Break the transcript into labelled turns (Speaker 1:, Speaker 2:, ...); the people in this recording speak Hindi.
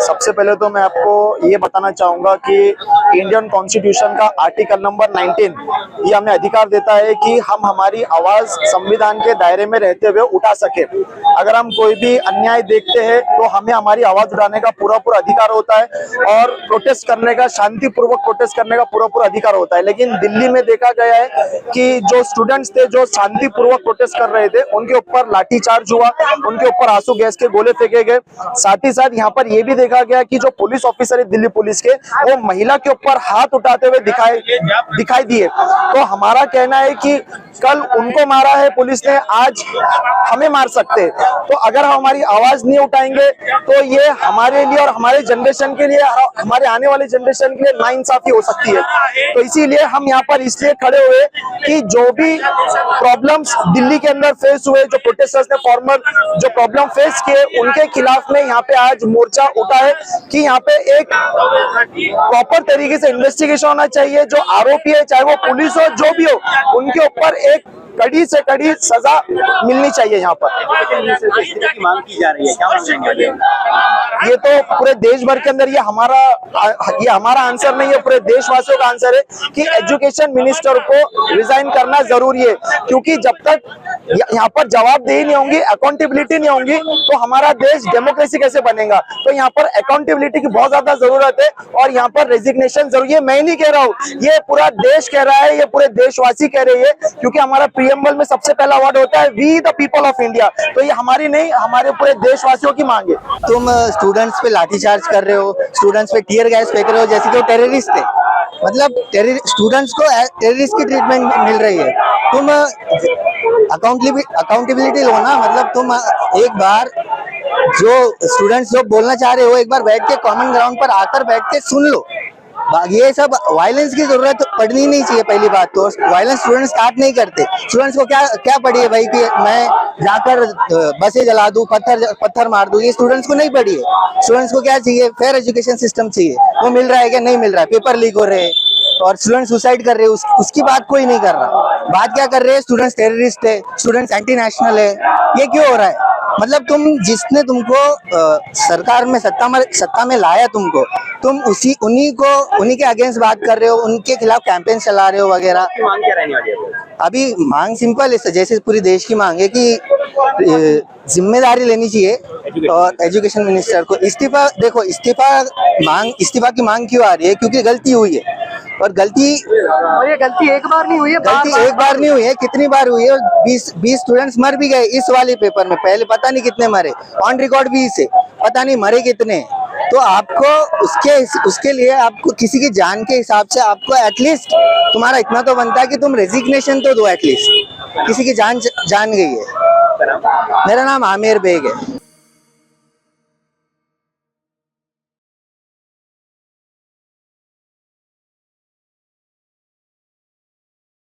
Speaker 1: सबसे पहले तो मैं आपको ये बताना चाहूंगा कि इंडियन कॉन्स्टिट्यूशन का आर्टिकल नंबर 19 ये हमें अधिकार देता है कि हम हमारी आवाज संविधान के दायरे में रहते हुए उठा सके। अगर हम कोई भी अन्याय देखते हैं तो हमें हमारी आवाज उठाने का पूरा अधिकार होता है और प्रोटेस्ट करने का, शांतिपूर्वक प्रोटेस्ट करने का पूरा अधिकार होता है। लेकिन दिल्ली में देखा गया है कि जो स्टूडेंट्स थे जो शांतिपूर्वक प्रोटेस्ट कर रहे थे उनके ऊपर लाठीचार्ज हुआ, उनके ऊपर आंसू गैस के गोले फेंके गए। साथ ही साथ यहाँ पर यह भी देखा गया कि जो पुलिस ऑफिसर है दिल्ली पुलिस के, वो महिला के ऊपर हाथ उठाते हुए दिखाई दिए। तो हमारा कहना है कि कल उनको मारा है पुलिस ने, आज हमें मार सकते। तो अगर हम हमारी आवाज नहीं उठाएंगे तो ये हमारे लिए और हमारे जनरेशन के लिए, हमारे आने वाले जनरेशन के लिए नाइंसाफी हो सकती है। तो इसीलिए हम यहाँ पर इसलिए खड़े हुए कि जो भी प्रॉब्लम्स दिल्ली के अंदर फेस हुए, जो प्रोटेस्टर्स ने फॉर्मल जो प्रॉब्लम फेस किए, उनके खिलाफ में यहाँ पे आज मोर्चा उठा है कि यहाँ पे एक प्रॉपर तरीके से इन्वेस्टिगेशन होना चाहिए। जो आरोपी है, चाहे वो पुलिस हो, जो भी हो, उनके ऊपर एक कड़ी से कड़ी सजा मिलनी चाहिए। यहाँ पर
Speaker 2: मांग की जा रही है, क्या मांगेंगे?
Speaker 1: ये तो पूरे देश भर के अंदर ये हमारा आंसर नहीं है, पूरे देशवासियों का आंसर है कि एजुकेशन मिनिस्टर को रिजाइन करना जरूरी है। क्योंकि जब तक यहाँ पर जवाबदेही नहीं होंगी, अकाउंटेबिलिटी नहीं होंगी, तो हमारा देश डेमोक्रेसी कैसे बनेगा। तो यहाँ पर अकाउंटेबिलिटी की बहुत ज्यादा जरूरत है और यहाँ पर रेजिग्नेशन जरूरी है। मैं नहीं कह रहा हूँ, ये पूरा देश कह रहा है, ये पूरे देशवासी कह रहे हैं। क्योंकि हमारा प्रीएम्बल में सबसे पहला वर्ड होता है we the people of India. तो ये हमारी नहीं, हमारे पूरे देशवासियों की मांग है।
Speaker 3: तुम स्टूडेंट्स पे लाठीचार्ज कर रहे हो, स्टूडेंट्स पे टीयर गैस फेंक रहे हो जैसे कि वो टेररिस्ट थे। मतलब स्टूडेंट्स को टेररिस्ट की ट्रीटमेंट मिल रही है। तुम अकाउंटेबिलिटी लो ना। मतलब तुम एक बार जो स्टूडेंट्स जो बोलना चाह रहे हो, एक बार बैठ के कॉमन ग्राउंड पर आकर बैठ के सुन लो। ये सब वायलेंस की जरूरत पड़नी नहीं चाहिए। पहली बात तो वायलेंस स्टूडेंट्स स्टार्ट नहीं करते। स्टूडेंट्स को क्या पड़ी है भाई कि मैं जाकर बसें जला दूं, पत्थर मार दूं। ये स्टूडेंट्स को नहीं पड़ी है। स्टूडेंट्स को क्या चाहिए? फेयर एजुकेशन सिस्टम चाहिए। वो मिल रहा है क्या? नहीं मिल रहा है। पेपर लीक हो रहे हैं और स्टूडेंट सुसाइड कर रहे हैं, उसकी बात कोई नहीं कर रहा। बात क्या कर रहे हैं? स्टूडेंट्स टेररिस्ट है, स्टूडेंट्स एंटी नेशनल है। ये क्यों हो रहा है? मतलब जिसने तुमको सरकार में सत्ता में लाया तुम उन्हीं के अगेंस्ट बात कर रहे हो, उनके खिलाफ कैंपेन चला रहे हो वगैरह।
Speaker 2: मांग क्या रहने वाली है?
Speaker 3: अभी मांग सिंपल है, जैसे पूरी देश की मांग है कि जिम्मेदारी लेनी चाहिए और एजुकेशन मिनिस्टर को इस्तीफा। देखो इस्तीफा की मांग क्यों आ रही है? क्योंकि गलती हुई है और ये गलती एक बार नहीं हुई है, एक बार नहीं हुई है, कितनी बार हुई है। और 20 स्टूडेंट्स मर भी गए इस वाले पेपर में। पहले पता नहीं कितने मरे, ऑन रिकॉर्ड भी इसे पता नहीं मरे कितने। तो आपको उसके लिए आपको किसी की जान के हिसाब से आपको एटलीस्ट तुम्हारा इतना तो बनता है कि तुम रेजिग्नेशन तो दो। एटलीस्ट किसी की जान गई है। मेरा नाम आमिर बेग है।